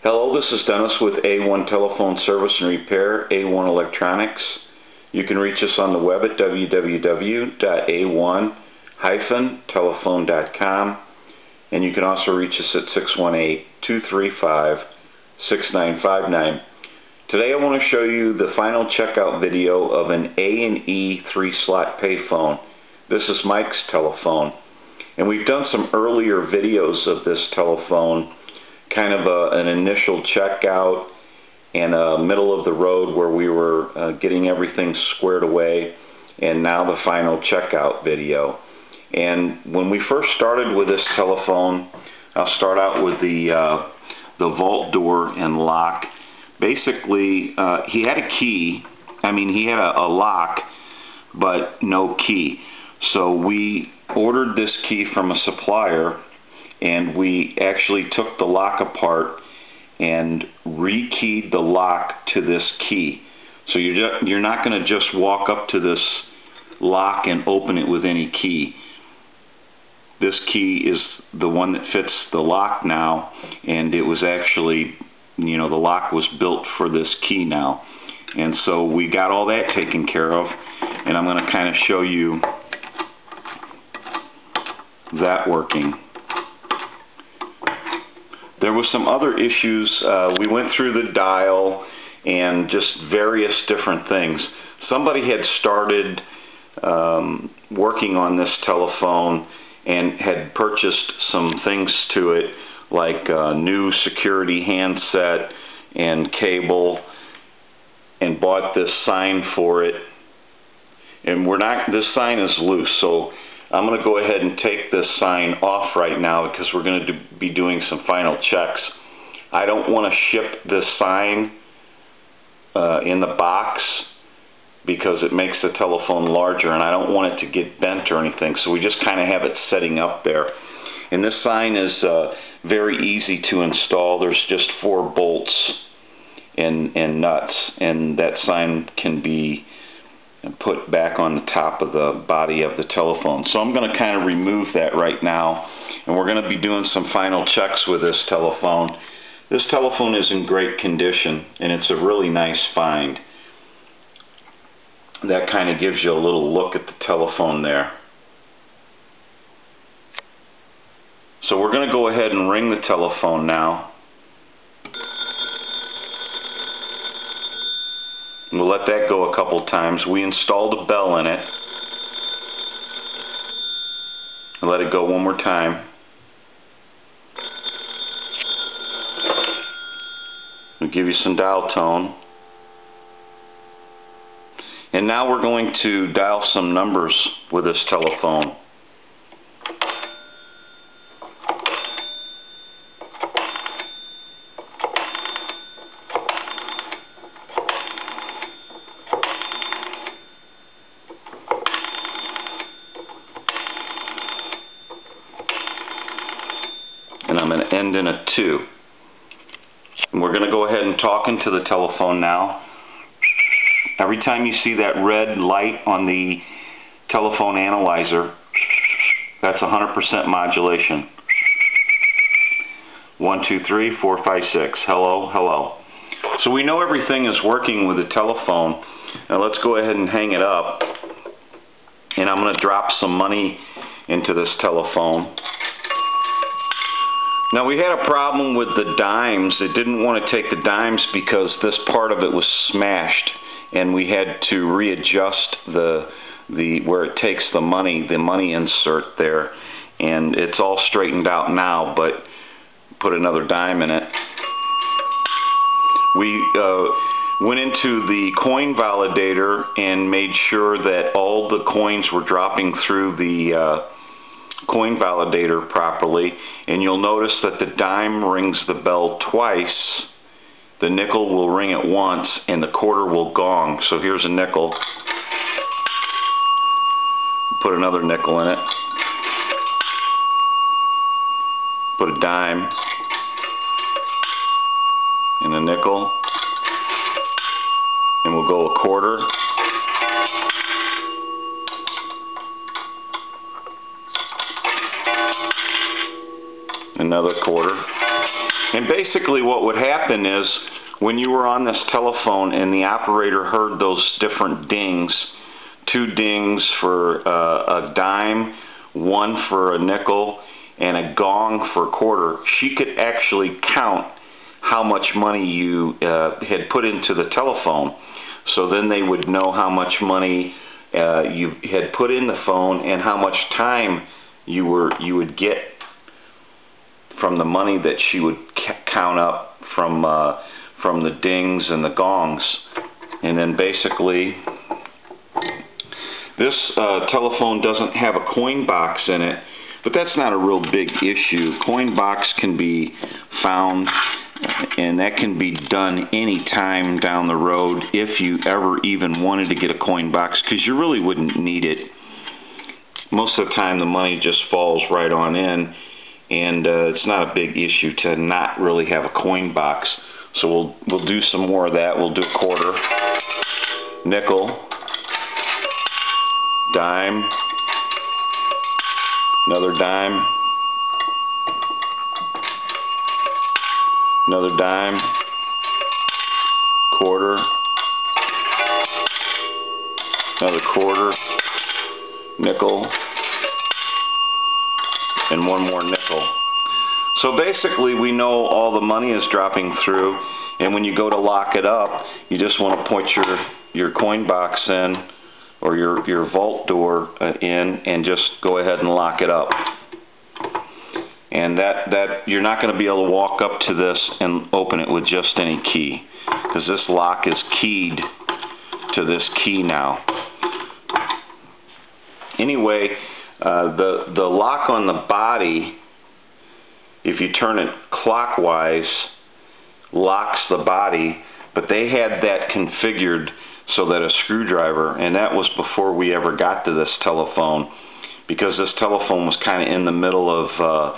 Hello, this is Dennis with A1 Telephone Service and Repair, A1 Electronics. You can reach us on the web at www.a1-telephone.com, and you can also reach us at 618-235-6959. Today I want to show you the final checkout video of an A&E 3-slot payphone. This is Mike's telephone, and we've done some earlier videos of this telephone, kind of an initial checkout and a middle of the road where we were getting everything squared away, and now the final checkout video. And when we first started with this telephone, I'll start out with the vault door and lock. Basically, he had a key. I mean, he had a lock, but no key. So we ordered this key from a supplier, and we actually took the lock apart and rekeyed the lock to this key. So you're not going to just walk up to this lock and open it with any key. This key is the one that fits the lock now, and it was actually, the lock was built for this key now. And so we got all that taken care of, and I'm going to kind of show you that working. There was some other issues. We went through the dial and just various different things. Somebody had started working on this telephone and had purchased some things to it, like a new security handset and cable, and bought this sign for it. And this sign is loose, so I'm going to go ahead and take this sign off right now because we're going to be doing some final checks. I don't want to ship this sign in the box because it makes the telephone larger, and I don't want it to get bent or anything, so we just kind of have it setting up there. And this sign is very easy to install. There's just 4 bolts and nuts, and that sign can be put back on the top of the body of the telephone. So I'm going to kind of remove that right now, and we're going to be doing some final checks with this telephone. This telephone is in great condition, and it's a really nice find. That kind of gives you a little look at the telephone there. So we're going to go ahead and ring the telephone now. We'll let that go a couple times. We installed a bell in it. And let it go one more time. We'll give you some dial tone. And now we're going to dial some numbers with this telephone. And I'm going to end in a 2. And we're going to go ahead and talk into the telephone now. Every time you see that red light on the telephone analyzer, that's 100% modulation. 1, 2, 3, 4, 5, 6. Hello, hello. So we know everything is working with the telephone. Now let's go ahead and hang it up. And I'm going to drop some money into this telephone. Now we had a problem with the dimes. It didn't want to take the dimes because this part of it was smashed, and we had to readjust the where it takes the money insert there, and it's all straightened out now, but put another dime in it. We went into the coin validator and made sure that all the coins were dropping through the coin validator properly, and you'll notice that the dime rings the bell twice, the nickel will ring it once, and the quarter will gong. So here's a nickel. Put another nickel in it. Put a dime and a nickel, and we'll go a quarter. Another quarter, And basically what would happen is when you were on this telephone and the operator heard those different dings, 2 dings for a dime, 1 for a nickel, and a gong for a quarter, she could actually count how much money you had put into the telephone. So then they would know how much money you had put in the phone and how much time you would get from the money that she would count up from the dings and the gongs. And then basically this telephone doesn't have a coin box in it, but that's not a real big issue. Coin box can be found, and that can be done any time down the road if you ever even wanted to get a coin box, because you really wouldn't need it. Most of the time the money just falls right on in, and it's not a big issue to not really have a coin box. So we'll do some more of that. We'll do a quarter, nickel, dime, another dime, another dime, quarter, another quarter, nickel, and 1 more nickel. So basically we know all the money is dropping through, and when you go to lock it up, you just want to put your coin box in, or your vault door in, and just go ahead and lock it up. And that you're not going to be able to walk up to this and open it with just any key, because this lock is keyed to this key now. Anyway, the lock on the body, if you turn it clockwise, locks the body, but they had that configured so that a screwdriver, and that was before we ever got to this telephone, because this telephone was kind of in the middle of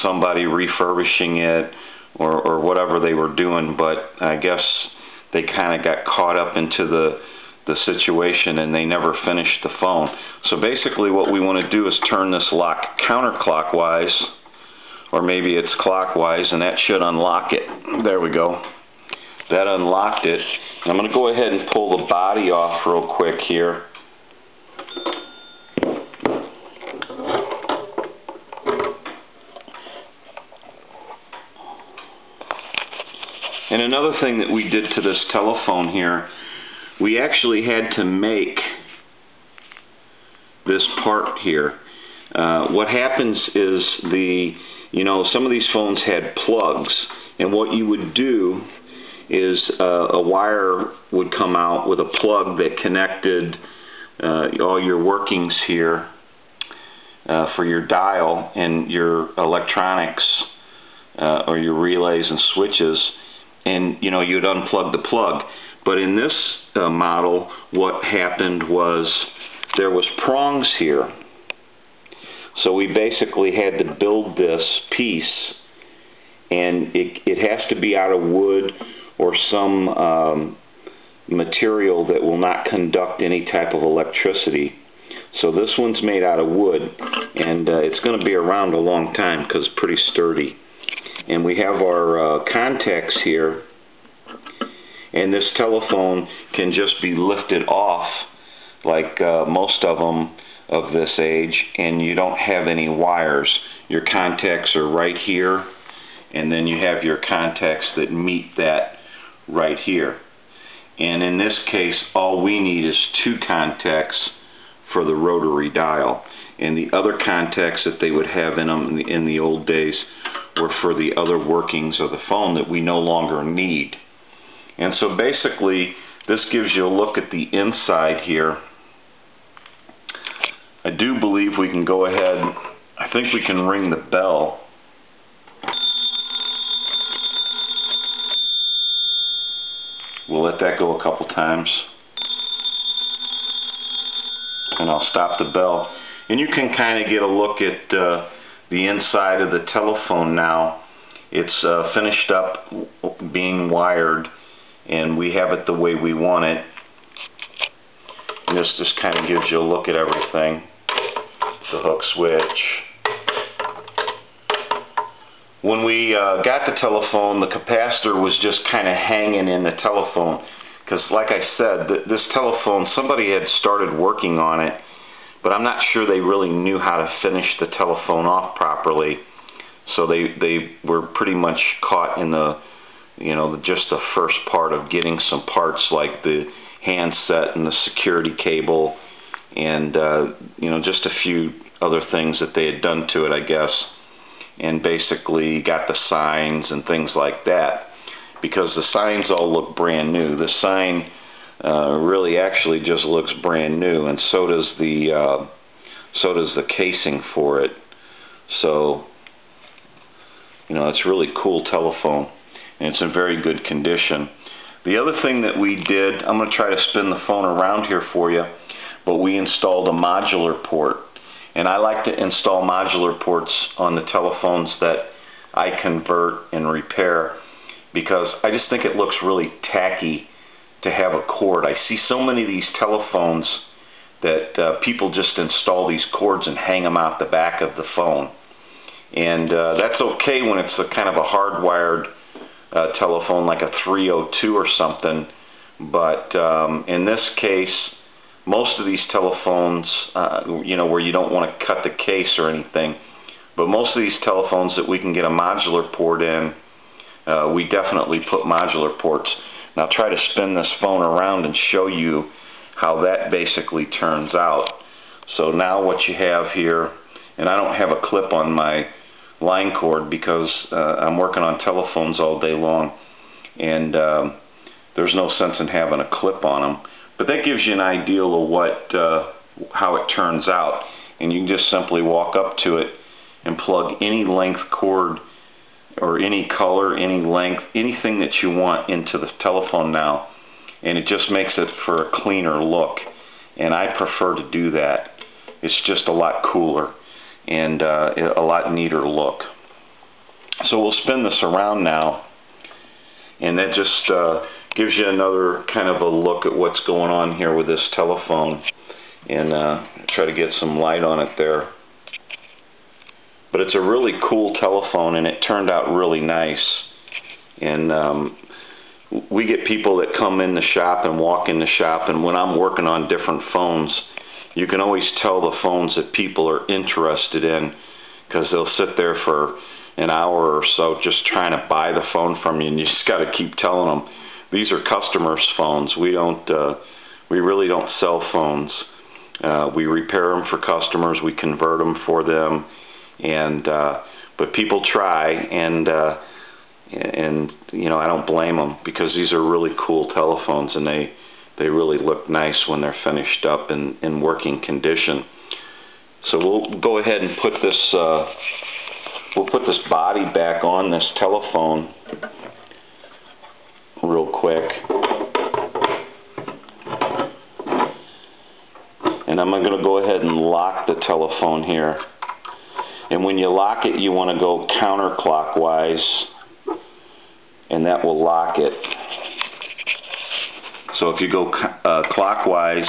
somebody refurbishing it or whatever they were doing, but I guess they kind of got caught up into the situation and they never finished the phone. So basically what we want to do is turn this lock counterclockwise, or maybe it's clockwise, and that should unlock it. There we go. That unlocked it. I'm going to go ahead and pull the body off real quick here. And another thing that we did to this telephone here, we actually had to make this part here. What happens is some of these phones had plugs, and what you would do is a wire would come out with a plug that connected all your workings here for your dial and your electronics or your relays and switches, and you'd unplug the plug. But in this model, what happened was there was prongs here. So we basically had to build this piece, and it has to be out of wood or some material that will not conduct any type of electricity. So this one's made out of wood, and it's going to be around a long time because it's pretty sturdy. And we have our contacts here, and this telephone can just be lifted off like most of them of this age, and you don't have any wires. Your contacts are right here, and then you have your contacts that meet that right here. And in this case, all we need is 2 contacts for the rotary dial, and the other contacts that they would have in them in the old days were for the other workings of the phone that we no longer need. And so basically this gives you a look at the inside here. I do believe we can go ahead, I think we can ring the bell. We'll let that go a couple times, and I'll stop the bell. And you can kind of get a look at the inside of the telephone now. It's finished up being wired, and we have it the way we want it. And this just kind of gives you a look at everything. The hook switch, when we got the telephone, the capacitor was just kind of hanging in the telephone. Because like I said, this telephone, somebody had started working on it, but I'm not sure they really knew how to finish the telephone off properly. So they were pretty much caught in the, just the first part of getting some parts like the handset and the security cable and, just a few other things that they had done to it, I guess. And basically got the signs and things like that. Because the signs all look brand new. The sign really actually just looks brand new, and so does the casing for it. So, it's a really cool telephone, and it's in very good condition. The other thing that we did, I'm going to try to spin the phone around here for you, but we installed a modular port. And I like to install modular ports on the telephones that I convert and repair, because I just think it looks really tacky to have a cord. I see so many of these telephones that people just install these cords and hang them out the back of the phone. And that's okay when it's a kind of a hardwired telephone like a 302 or something, but in this case, most of these telephones, where you don't want to cut the case or anything, but most of these telephones that we can get a modular port in, we definitely put modular ports. Now I'll try to spin this phone around and show you how that basically turns out. So now what you have here, and I don't have a clip on my line cord because I'm working on telephones all day long, and there's no sense in having a clip on them. But that gives you an idea of how it turns out, and you can just simply walk up to it and plug any length cord or any color, any length, anything that you want into the telephone now, and it just makes it for a cleaner look. And I prefer to do that. It's just a lot cooler and a lot neater look. So we'll spin this around now, and that just gives you another kind of a look at what's going on here with this telephone, and try to get some light on it there. But it's a really cool telephone, and it turned out really nice. And we get people that come in the shop and walk in the shop, and when I'm working on different phones, you can always tell the phones that people are interested in, because they'll sit there for an hour or so just trying to buy the phone from you, and you just got to keep telling them, these are customers' phones. We really don't sell phones. We repair them for customers. We convert them for them, and but people try, and I don't blame them, because these are really cool telephones, and they really look nice when they're finished up in working condition. So we'll go ahead and put this body back on this telephone real quick, and I'm going to go ahead and lock the telephone here. And when you lock it, you want to go counterclockwise, and that will lock it. So if you go clockwise,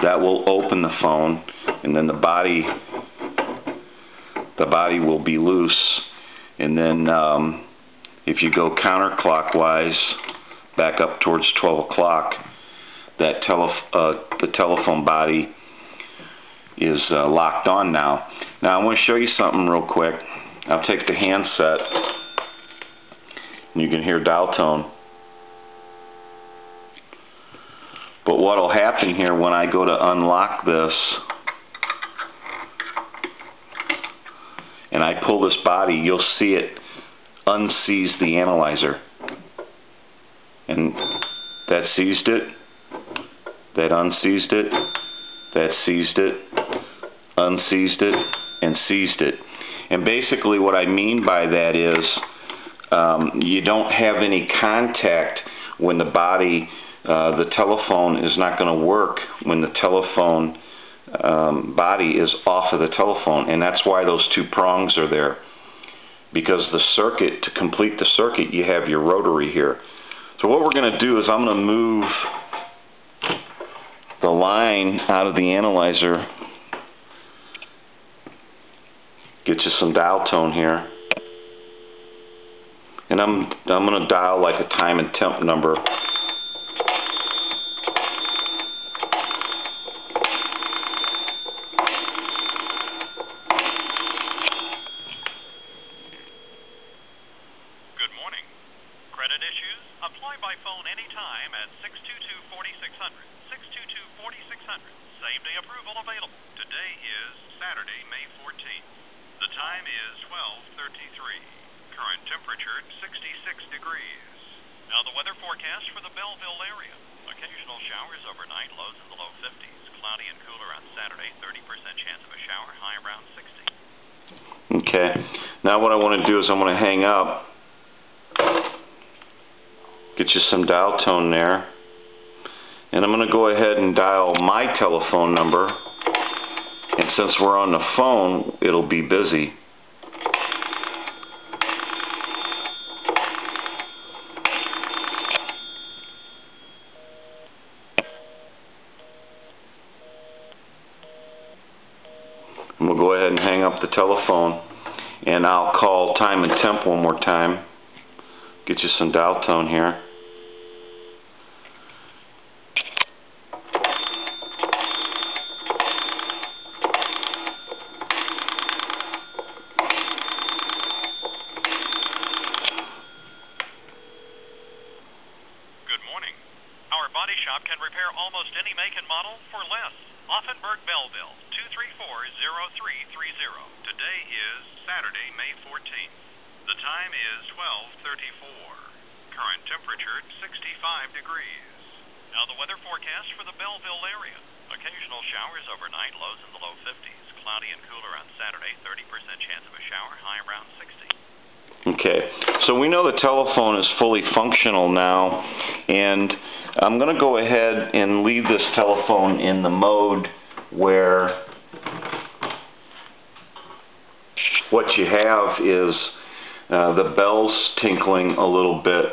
that will open the phone, and then the body will be loose. And then if you go counterclockwise, back up towards 12 o'clock, that the telephone body is locked on now. Now I want to show you something real quick. I'll take the handset, and you can hear dial tone. But what will happen here when I go to unlock this, and I pull this body, you'll see it unseize the analyzer. And that seized it, that unseized it, that seized it, unseized it, and seized it. And basically what I mean by that is you don't have any contact when the body, the telephone is not going to work when the telephone body is off of the telephone. And that's why those two prongs are there. Because the circuit, to complete the circuit, you have your rotary here. So what we're going to do is I'm going to move the line out of the analyzer, get you some dial tone here, And I'm going to dial like a time and temp number. Good morning. Credit issues? Apply by phone anytime at 622-4600. 622-4600. Same-day approval available. Today is Saturday, May 14th. The time is 12:33. Current temperature 66 degrees. Now the weather forecast for the Belleville area. Occasional showers overnight, lows in the low 50s. Cloudy and cooler on Saturday, 30% chance of a shower, high around 60. Okay. Now what I want to do is I'm going to hang up. Get you some dial tone there. And I'm going to go ahead and dial my telephone number. And since we're on the phone, it'll be busy. And we'll go ahead and hang up the telephone. And I'll call time and temp one more time. Get you some dial tone here. Good morning. Our body shop can repair almost any make and model for less. Offenburg, Belleville, 234-0330. Today is Saturday, May 14th. The time is 12:34. Current temperature 65 degrees. Now the weather forecast for the Belleville area. Occasional showers overnight, lows in the low 50s. Cloudy and cooler on Saturday, 30% chance of a shower, high around 60. Okay, so we know the telephone is fully functional now, and I'm going to go ahead and leave this telephone in the mode where what you have is the bells tinkling a little bit,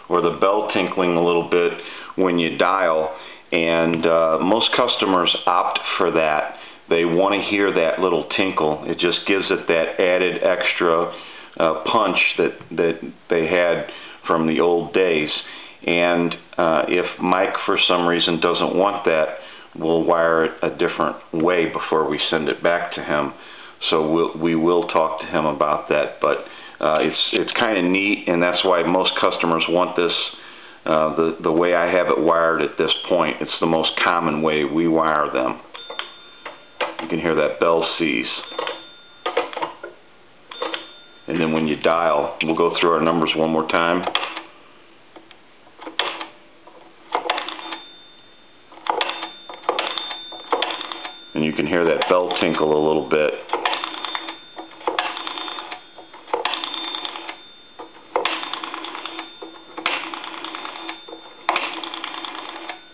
or the bell tinkling a little bit when you dial, and most customers opt for that. They want to hear that little tinkle. It just gives it that added extra punch that they had from the old days. And if Mike for some reason doesn't want that, we'll wire it a different way before we send it back to him. So we will talk to him about that. But it's kind of neat, and that's why most customers want this the way I have it wired at this point. It's the most common way we wire them. You can hear that bell seize. And then when you dial, we'll go through our numbers one more time. And you can hear that bell tinkle a little bit.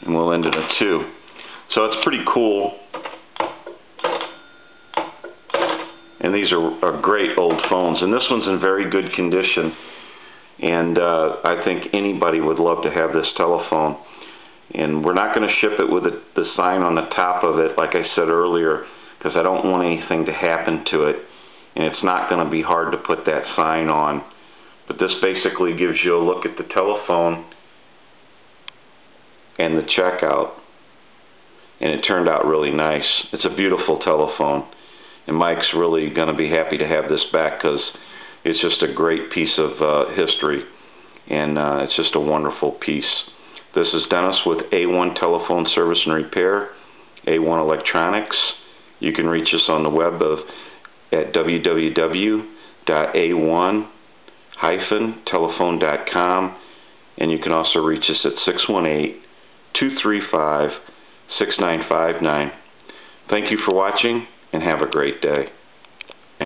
And we'll end it at 2. So it's pretty cool. And these are great old phones. And this one's in very good condition. And I think anybody would love to have this telephone. And we're not going to ship it with the sign on the top of it, like I said earlier, because I don't want anything to happen to it. And it's not going to be hard to put that sign on. But this basically gives you a look at the telephone and the checkout. And it turned out really nice. It's a beautiful telephone. And Mike's really going to be happy to have this back because it's just a great piece of history. And it's just a wonderful piece. This is Dennis with A1 Telephone Service and Repair, A1 Electronics. You can reach us on the web at www.a1-telephone.com, and you can also reach us at 618-235-6959. Thank you for watching, and have a great day.